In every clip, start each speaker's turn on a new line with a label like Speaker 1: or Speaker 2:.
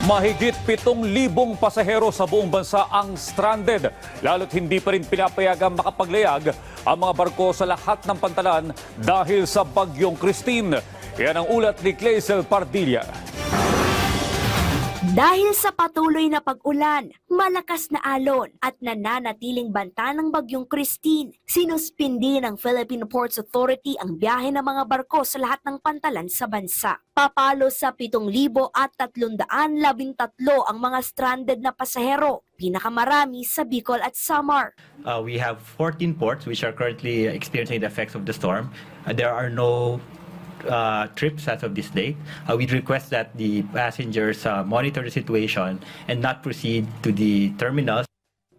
Speaker 1: Mahigit 7,000 pasahero sa buong bansa ang stranded. Lalo't hindi pa rin pinapayagang makapaglayag ang mga barko sa lahat ng pantalan dahil sa bagyong Christine. Yan ang ulat ni Clazel Pardilla.
Speaker 2: Dahil sa patuloy na pag-ulan, malakas na alon at nananatiling banta ng bagyong Christine, sinuspindi ng Philippine Ports Authority ang biyahe ng mga barko sa lahat ng pantalan sa bansa. Papalo sa 7,313 ang mga stranded na pasahero, pinakamarami sa Bicol at Samar.
Speaker 3: We have 14 ports which are currently experiencing the effects of the storm. There are no trips as of this date. We'd request that the passengers monitor the situation and not proceed to the terminals.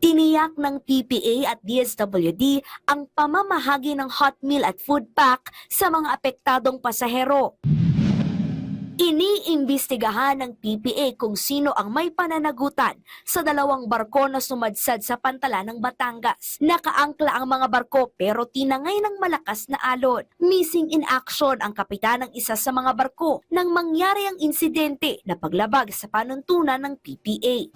Speaker 2: Tiniyak ng PPA at DSWD ang pamamahagi ng hot meal at food pack sa mga apektadong pasahero. Iniimbestigahan ng PPA kung sino ang may pananagutan sa 2 barko na sumadsad sa pantalan ng Batangas. Nakaangkla ang mga barko pero tinangay ng malakas na alon. Missing in action ang kapitan ng isa sa mga barko nang mangyari ang insidente na paglabag sa panuntunan ng PPA.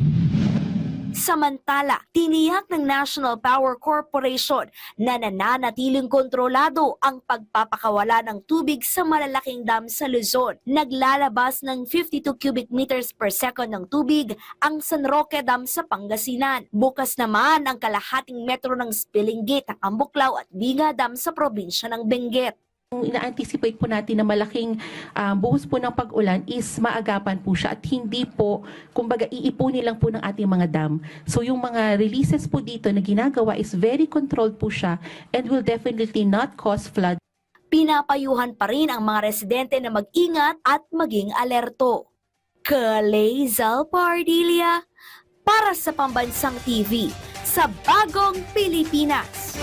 Speaker 2: Samantala, tiniyak ng National Power Corporation na nananatiling kontrolado ang pagpapakawala ng tubig sa malalaking dam sa Luzon. Naglalabas ng 52 cubic meters per second ng tubig ang San Roque Dam sa Pangasinan. Bukas naman ang kalahating metro ng spilling gate ng Ambuklao at Biga Dam sa probinsya ng Benguet.
Speaker 4: Ina-anticipate po natin na malaking buhos po ng pag-ulan is maagapan po siya at hindi po, kumbaga, iipunin lang po ng ating mga dam. So yung mga releases po dito na ginagawa is very controlled po siya and will definitely not cause flood.
Speaker 2: Pinapayuhan pa rin ang mga residente na mag-ingat at maging alerto. Clazel Pardilla para sa Pambansang TV sa Bagong Pilipinas.